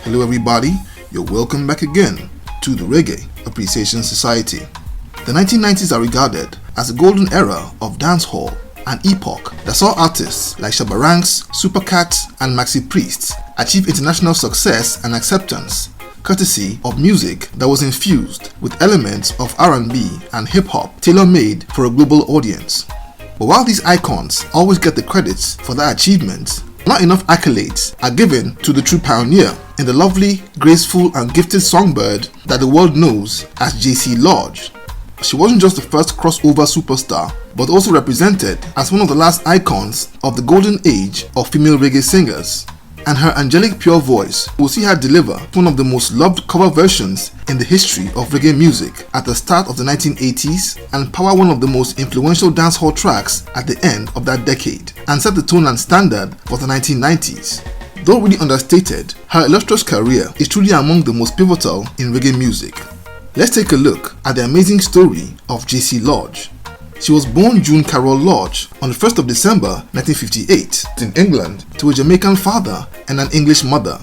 Hello everybody, you're welcome back again to the Reggae Appreciation Society. The 1990s are regarded as a golden era of dancehall, an epoch that saw artists like Shabba Ranks, Supercat and Maxi Priest achieve international success and acceptance, courtesy of music that was infused with elements of R&B and hip-hop tailor-made for a global audience. But while these icons always get the credits for their achievements, not enough accolades are given to the true pioneer in the lovely, graceful and gifted songbird that the world knows as J.C. Lodge. She wasn't just the first crossover superstar, but also represented as one of the last icons of the golden age of female reggae singers. And her angelic pure voice will see her deliver one of the most loved cover versions in the history of reggae music at the start of the 1980s and power one of the most influential dancehall tracks at the end of that decade and set the tone and standard for the 1990s. Though really understated, her illustrious career is truly among the most pivotal in reggae music. Let's take a look at the amazing story of J.C. Lodge. She was born June Carol Lodge on the 1st of December 1958 in England to a Jamaican father and an English mother.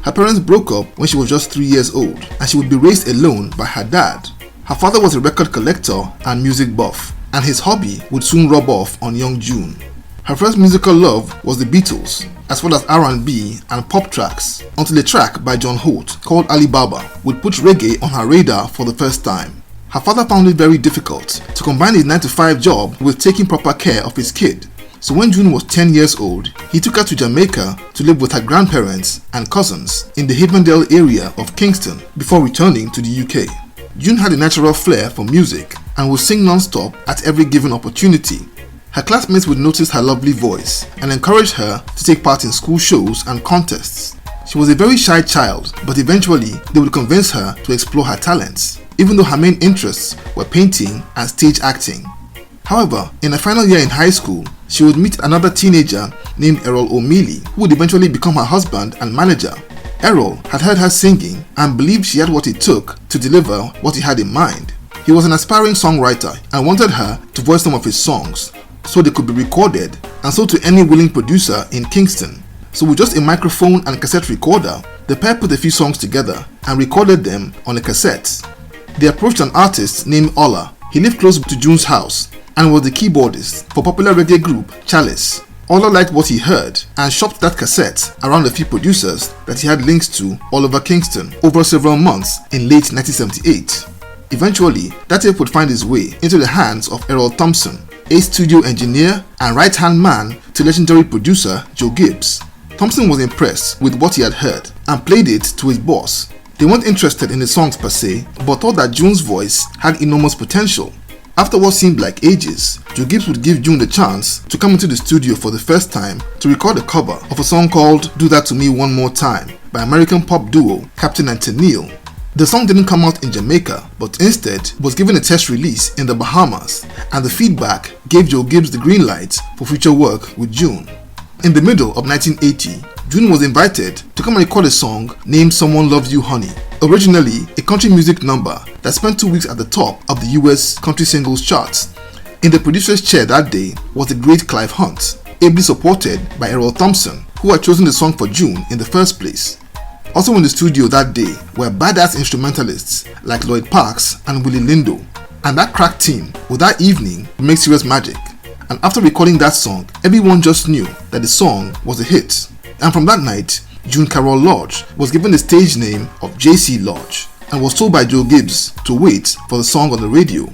Her parents broke up when she was just 3 years old and she would be raised alone by her dad. Her father was a record collector and music buff, and his hobby would soon rub off on young June. Her first musical love was the Beatles, as well as R&B and pop tracks, until a track by John Holt called Alibaba would put reggae on her radar for the first time. Her father found it very difficult to combine his 9-to-5 job with taking proper care of his kid. So when June was 10 years old, he took her to Jamaica to live with her grandparents and cousins in the Havendale area of Kingston before returning to the UK. June had a natural flair for music and would sing non-stop at every given opportunity. Her classmates would notice her lovely voice and encourage her to take part in school shows and contests. She was a very shy child, but eventually they would convince her to explore her talents, even though her main interests were painting and stage acting. However, in her final year in high school, she would meet another teenager named Errol O'Mealy, who would eventually become her husband and manager. Errol had heard her singing and believed she had what it took to deliver what he had in mind. He was an aspiring songwriter and wanted her to voice some of his songs so they could be recorded and sold to any willing producer in Kingston. So with just a microphone and cassette recorder, the pair put a few songs together and recorded them on a cassette. They approached an artist named Ola. He lived close to June's house and was the keyboardist for popular reggae group Chalice. Ola liked what he heard and shopped that cassette around a few producers that he had links to all over Kingston over several months in late 1978. Eventually, that tape would find its way into the hands of Errol Thompson, a studio engineer and right-hand man to legendary producer Joe Gibbs. Thompson was impressed with what he had heard and played it to his boss. They weren't interested in the songs per se, but thought that June's voice had enormous potential. After what seemed like ages, Joe Gibbs would give June the chance to come into the studio for the first time to record a cover of a song called Do That To Me One More Time by American pop duo Captain and Tennille. The song didn't come out in Jamaica, but instead was given a test release in the Bahamas, and the feedback gave Joe Gibbs the green light for future work with June. In the middle of 1980, June was invited to come and record a song named Someone Loves You Honey, originally a country music number that spent 2 weeks at the top of the US country singles charts. In the producer's chair that day was the great Clive Hunt, ably supported by Errol Thompson, who had chosen the song for June in the first place. Also in the studio that day were badass instrumentalists like Lloyd Parks and Willie Lindo, and that crack team would that evening make serious magic. And after recording that song, everyone just knew that the song was a hit. And from that night, June Carol Lodge was given the stage name of J.C. Lodge and was told by Joe Gibbs to wait for the song on the radio.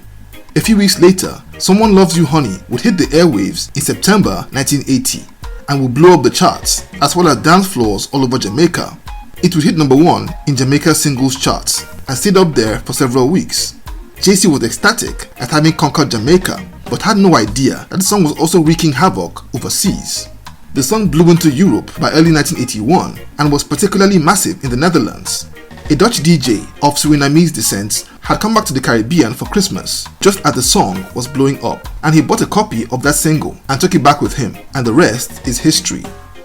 A few weeks later, Someone Loves You Honey would hit the airwaves in September 1980 and would blow up the charts as well as dance floors all over Jamaica. It would hit number 1 in Jamaica's singles charts and stayed up there for several weeks. J.C. was ecstatic at having conquered Jamaica, but had no idea that the song was also wreaking havoc overseas. The song blew into Europe by early 1981 and was particularly massive in the Netherlands. A Dutch DJ of Surinamese descent had come back to the Caribbean for Christmas just as the song was blowing up, and he bought a copy of that single and took it back with him, and the rest is history.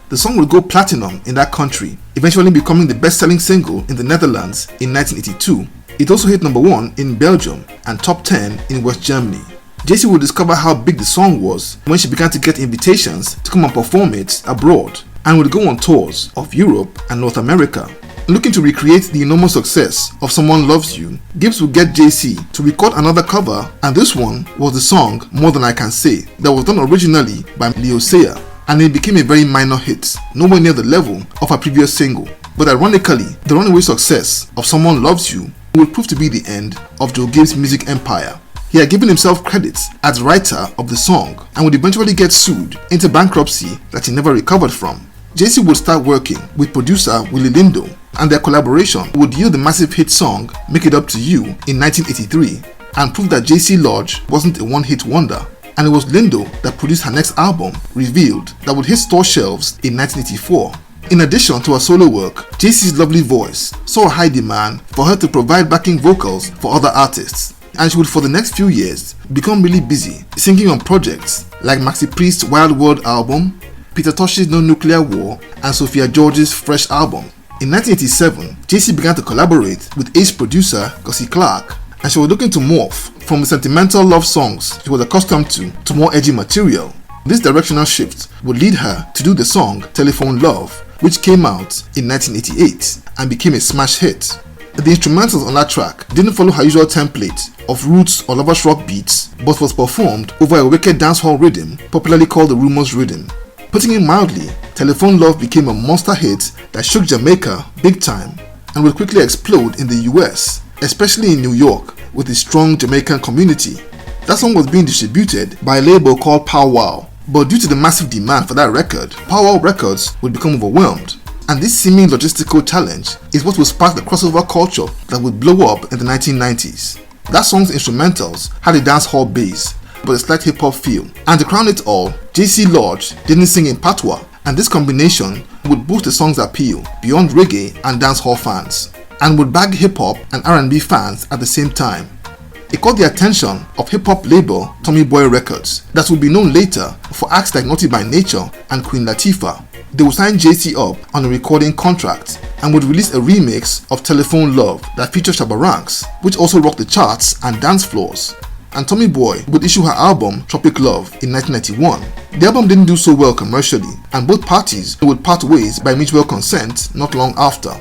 The song would go platinum in that country, eventually becoming the best-selling single in the Netherlands in 1982. It also hit number 1 in Belgium and top 10 in West Germany. J.C. would discover how big the song was when she began to get invitations to come and perform it abroad, and would go on tours of Europe and North America. Looking to recreate the enormous success of Someone Loves You, Gibbs would get J.C. to record another cover, and this one was the song More Than I Can Say that was done originally by Leo Sayer, and it became a very minor hit, nowhere near the level of her previous single. But ironically, the runaway success of Someone Loves You would prove to be the end of Joe Gibbs' music empire. He had given himself credits as writer of the song and would eventually get sued into bankruptcy that he never recovered from. J.C. would start working with producer Willie Lindo, and their collaboration would yield the massive hit song Make It Up To You in 1983 and prove that J.C. Lodge wasn't a one-hit wonder, and it was Lindo that produced her next album, Revealed, that would hit store shelves in 1984. In addition to her solo work, J.C.'s lovely voice saw a high demand for her to provide backing vocals for other artists, and she would for the next few years become really busy singing on projects like Maxi Priest's Wild World album, Peter Tosh's No Nuclear War, and Sophia George's Fresh album. In 1987, J.C. began to collaborate with ace producer Gussie Clarke, and she was looking to morph from the sentimental love songs she was accustomed to more edgy material. This directional shift would lead her to do the song Telephone Love, which came out in 1988 and became a smash hit. The instrumentals on that track didn't follow her usual template of roots or lovers rock beats, but was performed over a wicked dancehall rhythm popularly called the Rumors rhythm. Putting it mildly, Telephone Love became a monster hit that shook Jamaica big time and would quickly explode in the US, especially in New York with its strong Jamaican community. That song was being distributed by a label called Pow Wow, but due to the massive demand for that record, Pow Wow Records would become overwhelmed. And this seeming logistical challenge is what would spark the crossover culture that would blow up in the 1990s. That song's instrumentals had a dancehall bass, but a slight hip-hop feel. And to crown it all, J.C. Lodge didn't sing in patois, and this combination would boost the song's appeal beyond reggae and dancehall fans, and would bag hip-hop and R&B fans at the same time. It caught the attention of hip-hop label Tommy Boy Records that would be known later for acts like Naughty by Nature and Queen Latifah. They would sign J.C. up on a recording contract and would release a remix of Telephone Love that featured Shabba Ranks, which also rocked the charts and dance floors. And Tommy Boy would issue her album Tropic Love in 1991. The album didn't do so well commercially, and both parties would part ways by mutual consent not long after.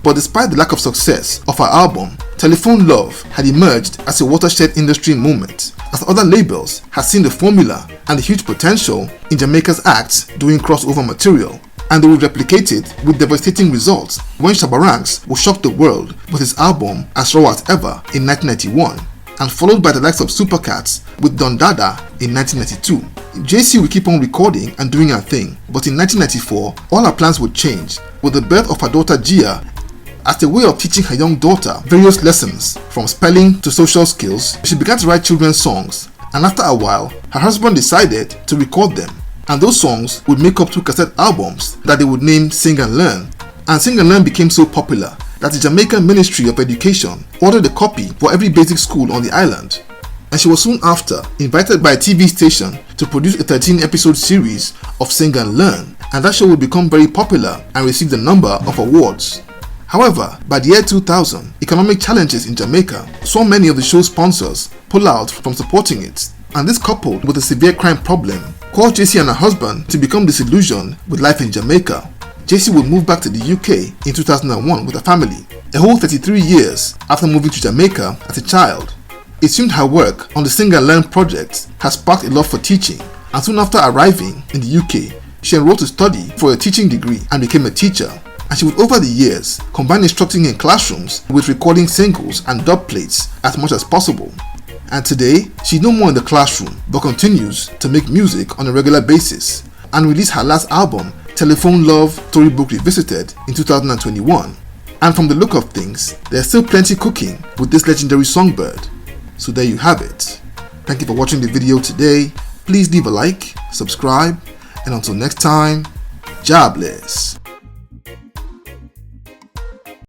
But despite the lack of success of her album, Telephone Love had emerged as a watershed industry moment, as other labels had seen the formula and the huge potential in Jamaica's acts doing crossover material, and they would replicate it with devastating results when Shabba Ranks would shock the world with his album As Raw As Ever in 1991, and followed by the likes of Supercats with Don Dada in 1992. J.C. would keep on recording and doing her thing, but in 1994, all her plans would change with the birth of her daughter Gia. As a way of teaching her young daughter various lessons, from spelling to social skills, she began to write children's songs, and after a while, her husband decided to record them, and those songs would make up 2 cassette albums that they would name Sing and Learn. And Sing and Learn became so popular that the Jamaican Ministry of Education ordered a copy for every basic school on the island, and she was soon after invited by a TV station to produce a 13-episode series of Sing and Learn, and that show would become very popular and received a number of awards. However, by the year 2000, economic challenges in Jamaica saw many of the show's sponsors pull out from supporting it, and this, coupled with a severe crime problem, caused J.C. and her husband to become disillusioned with life in Jamaica. J.C. would move back to the UK in 2001 with her family, a whole 33 years after moving to Jamaica as a child. It seemed her work on the Sing and Learn project had sparked a love for teaching, and soon after arriving in the UK, she enrolled to study for a teaching degree and became a teacher. And she would over the years combine instructing in classrooms with recording singles and dub plates as much as possible. And today, she's no more in the classroom but continues to make music on a regular basis and released her last album, Telephone Love Storybook Revisited, in 2021. And from the look of things, there's still plenty cooking with this legendary songbird. So there you have it. Thank you for watching the video today. Please leave a like, subscribe, and until next time, Jah bless.